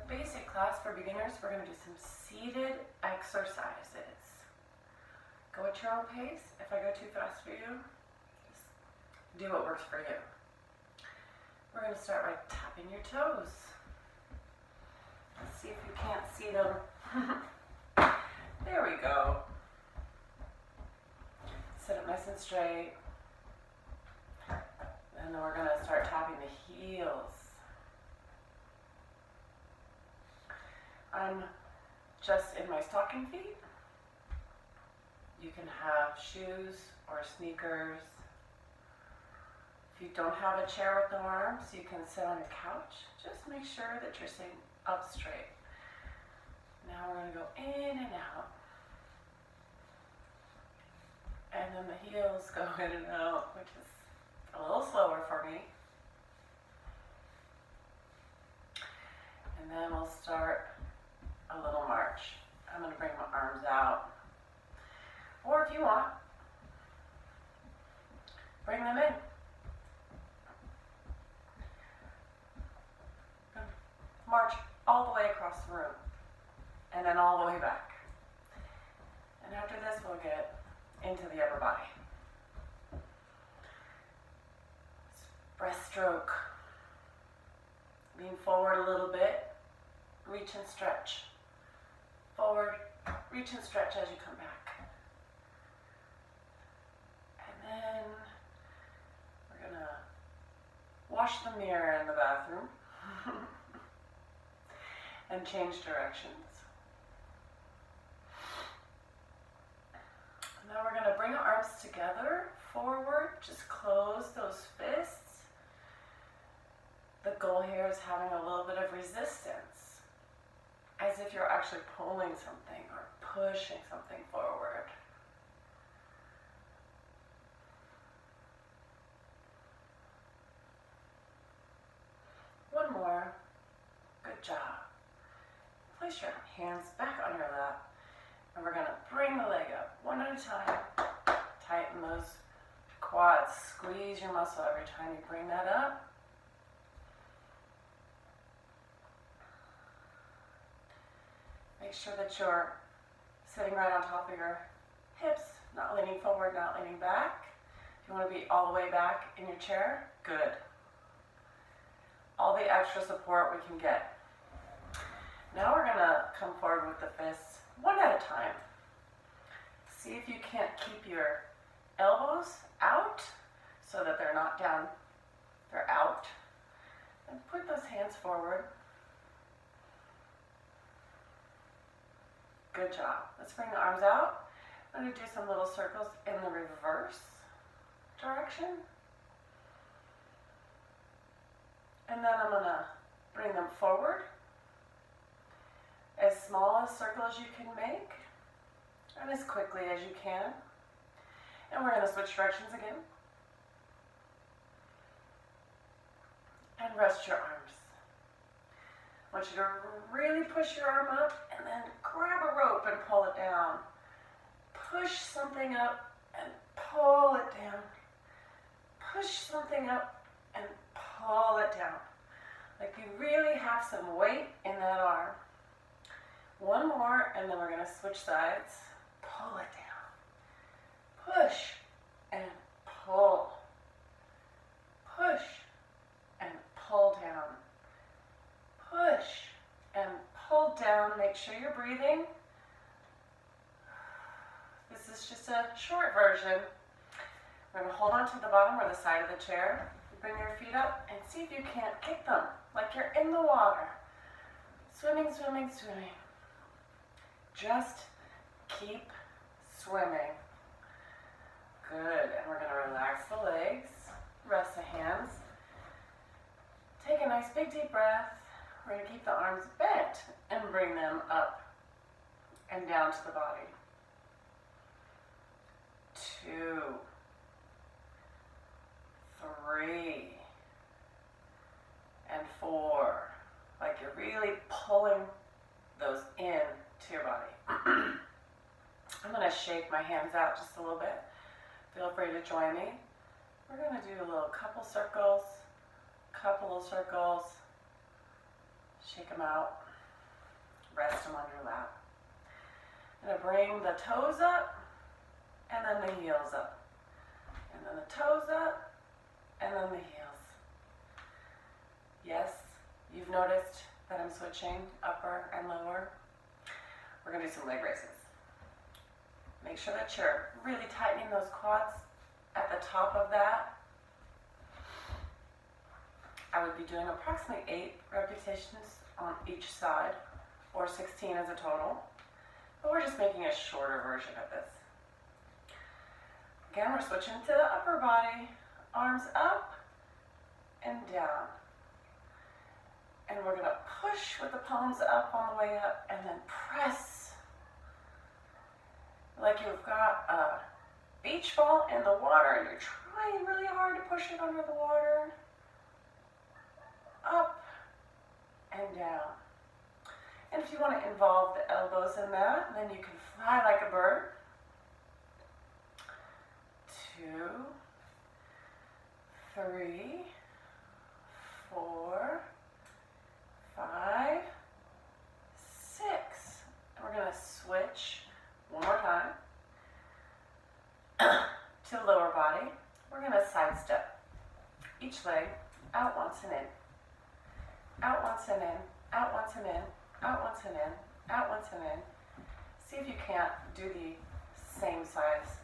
basic class for beginners. We're going to do some seated exercises. Go at your own pace. If I go too fast for you, just do what works for you. We're going to start by tapping your toes. Let's see if you can't see them. There we go. Sit up nice and straight. And then we're going to start tapping the heels. I'm just in my stocking feet. You can have shoes or sneakers. If you don't have a chair with no arms, you can sit on a couch. Just make sure that you're sitting up straight. Now we're going to go in and out. And then the heels go in and out, which is a little slower for me. And then we'll start a little march. I'm going to bring my arms out. Or if you want, bring them in. March all the way across the room. And then all the way back. And after this, we'll get into the upper body. Breaststroke. Lean forward a little bit. Reach and stretch. Forward, reach and stretch as you come back. And then we're going to wash the mirror in the bathroom and change directions. And now we're going to bring our arms together, forward, just close those fists. The goal here is having a little bit of resistance, as if you're actually pulling something or pushing something forward. One more. Good job. Place your hands back on your lap, and we're going to bring the leg up one at a time. Tighten those quads. Squeeze your muscle every time you bring that up. Make sure that you're sitting right on top of your hips, not leaning forward, not leaning back. If you want to be all the way back in your chair, good. All the extra support we can get. Now we're going to come forward with the fists one at a time. See if you can't keep your elbows out so that they're not down, they're out. And put those hands forward. Good job. Let's bring the arms out. I'm going to do some little circles in the reverse direction. And then I'm going to bring them forward. As small a circle as you can make, and as quickly as you can. And we're going to switch directions again. And rest your arms. I want you to really push your arm up and then grab a rope and pull it down. Push something up and pull it down. Push something up and pull it down. Like you really have some weight in that arm. One more, and then we're going to switch sides. Pull it down. Push and pull. Push and pull down. Push and pull down. Make sure you're breathing. This is just a short version. We're going to hold on to the bottom or the side of the chair. Bring your feet up and see if you can't kick them like you're in the water. Swimming, swimming, swimming. Just keep swimming. Good. And we're going to relax the legs. Rest the hands. Take a nice big deep breath. We're going to keep the arms bent and bring them up and down to the body. 2, 3, and 4. Like you're really pulling those in to your body. I'm going to shake my hands out just a little bit. Feel free to join me. We're going to do a little couple of circles. Shake them out. Rest them on your lap. I'm gonna bring the toes up, and then the heels up. And then the toes up, and then the heels. Yes, you've noticed that I'm switching upper and lower. We're gonna do some leg raises. Make sure that you're really tightening those quads at the top of that. I would be doing approximately 8 repetitions on each side, or 16 as a total. But we're just making a shorter version of this. Again, we're switching to the upper body, arms up and down. And we're gonna push with the palms up on the way up and then press like you've got a beach ball in the water and you're trying really hard to push it under the water. Up and down. And if you want to involve the elbows in that, then you can fly like a bird. 2, 3, 4, 5, 6. And we're going to switch one more time to the lower body. We're going to sidestep each leg out once and in. Out once and in, out once and in, out once and in, out once and in. See if you can't do the same size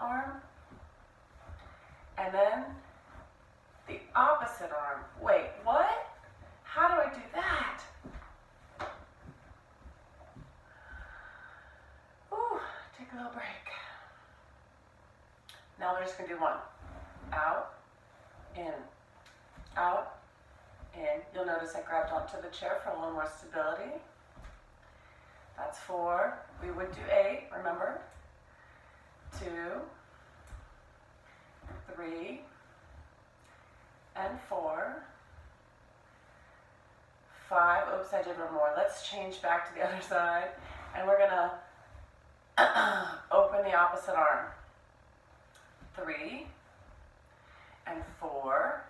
arm. And then the opposite arm. Wait, what? How do I do that? Ooh, take a little break. Now we're just gonna do one. Out, in, out, in. You'll notice I grabbed onto the chair for a little more stability. That's 4. We would do 8, remember? 2, 3, and 4, 5. Oops, I did one more. Let's change back to the other side. And we're gonna open the opposite arm. 3 and 4.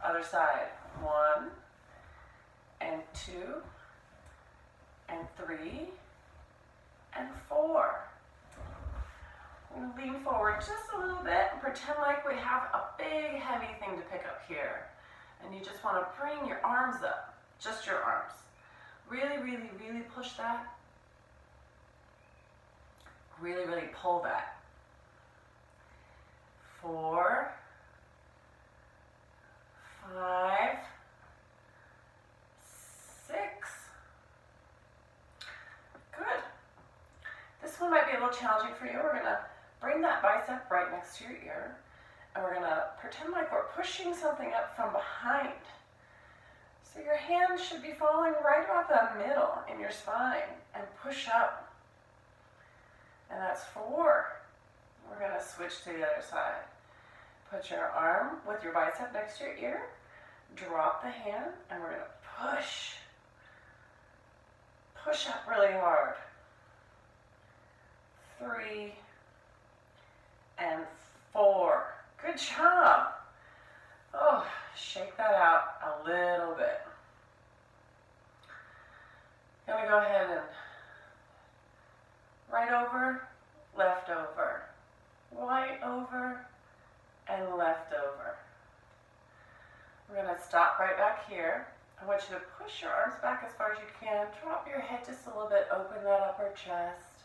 Other side. 1 and 2 and 3 and 4. We're going to lean forward just a little bit and pretend like we have a big heavy thing to pick up here. And you just want to bring your arms up, just your arms. Really, really, really push that. Really, really pull that. 4, 5, 6. Good. This one might be a little challenging for you. We're going to bring that bicep right next to your ear. And we're going to pretend like we're pushing something up from behind. So your hand should be falling right about the middle in your spine and push up. And that's 4. We're going to switch to the other side. Put your arm with your bicep next to your ear. Drop the hand, and we're going to push. Push up really hard. 3 and 4. Good job. Oh, shake that out a little bit. I'm going to go ahead and right over, left over, right over, and left over. We're going to stop right back here. I want you to push your arms back as far as you can. Drop your head just a little bit. Open that upper chest.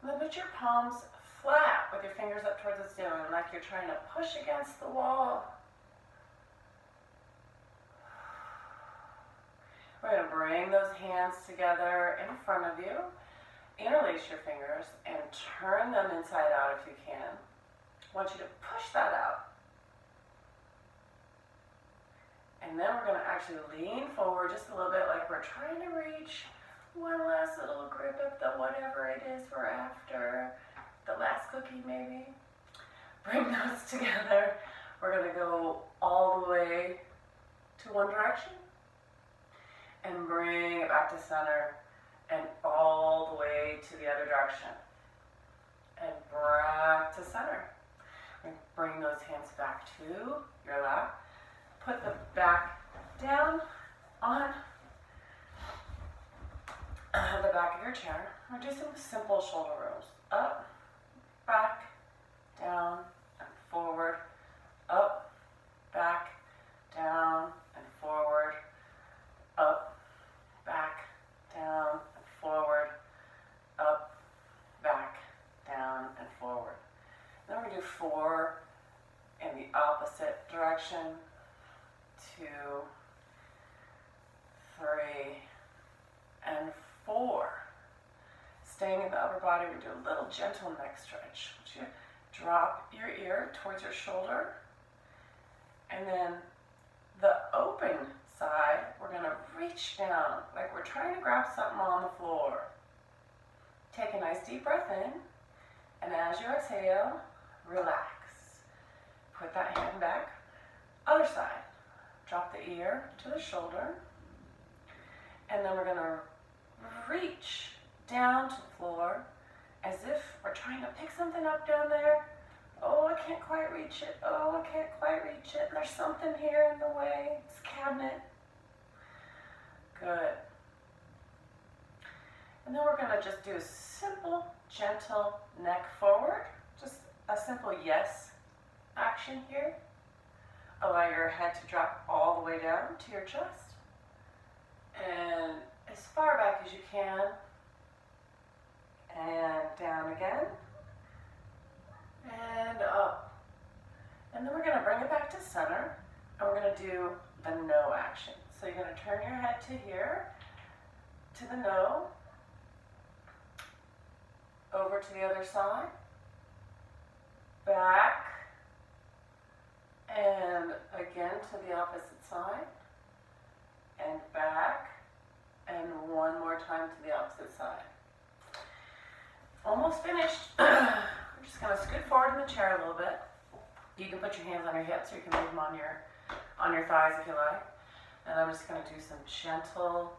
And then put your palms flat with your fingers up towards the ceiling, like you're trying to push against the wall. We're going to bring those hands together in front of you. Interlace your fingers and turn them inside out if you can. I want you to push that out. And then we're going to actually lean forward just a little bit like we're trying to reach one last little grip of the whatever it is we're after. The last cookie maybe. Bring those together. We're going to go all the way to one direction and bring it back to center and all the way to the other direction and back to center. And bring those hands back to your lap. Put the back down on We'll do some simple shoulder rolls. Up, back, down, and forward. Up, back, down, and forward. Up, back, down, and forward. Up, back, down, and forward. Then we're going to do 4 in the opposite direction. 2, 3, and 4. Staying in the upper body, we do a little gentle neck stretch. You drop your ear towards your shoulder, and then the open side, we're going to reach down like we're trying to grab something on the floor. Take a nice deep breath in, and as you exhale, relax. Put that hand back. Other side. Drop the ear to the shoulder, and then we're going to reach down to the floor as if we're trying to pick something up down there. Oh, I can't quite reach it. Oh, I can't quite reach it. There's something here in the way. It's a cabinet. Good. And then we're going to just do a simple, gentle neck forward. Just a simple yes action here. Allow your head to drop all the way down to your chest. And as far back as you can. And down again. And up. And then we're going to bring it back to center. And we're going to do the no action. So you're going to turn your head to here, to the no, over to the other side, back, and again to the opposite side, and back, and one more time to the opposite side. Almost finished. We're just going to scoot forward in the chair a little bit. You can put your hands on your hips, or you can leave them on your thighs if you like. And I'm just going to do some gentle,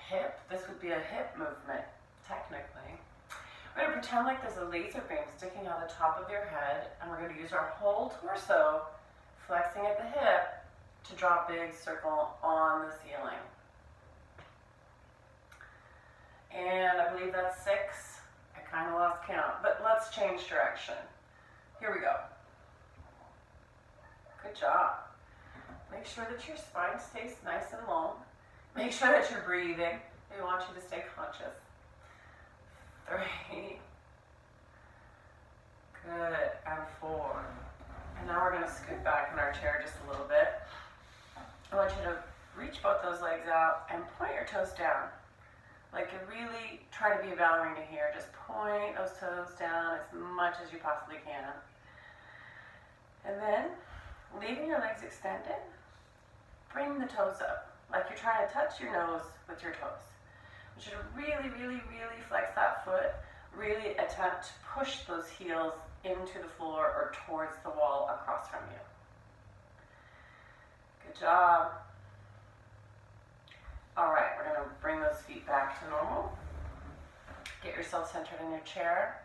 hip. This would be a hip movement, technically. We're going to pretend like there's a laser beam sticking out the top of your head, and we're going to use our whole torso, flexing at the hip, to draw a big circle on the ceiling. And I believe that's 6. I kind of lost count, but let's change direction. Here we go. Good job. Make sure that your spine stays nice and long. Make sure that you're breathing. We want you to stay conscious. 3. Good. And 4. And now we're going to scoot back in our chair just a little bit. I want you to reach both those legs out and point your toes down. Like you really try to be a ballerina here. Just point those toes down as much as you possibly can. And then, leaving your legs extended, bring the toes up. Like you're trying to touch your nose with your toes. I want you to really, really, really flex that foot. Really attempt to push those heels into the floor or towards the wall across from you. Good job. All right, we're going to bring those feet back to normal. Get yourself centered in your chair.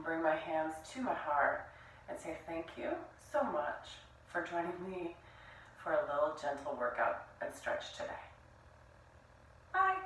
Bring my hands to my heart and say thank you so much for joining me for a little gentle workout and stretch today. Bye.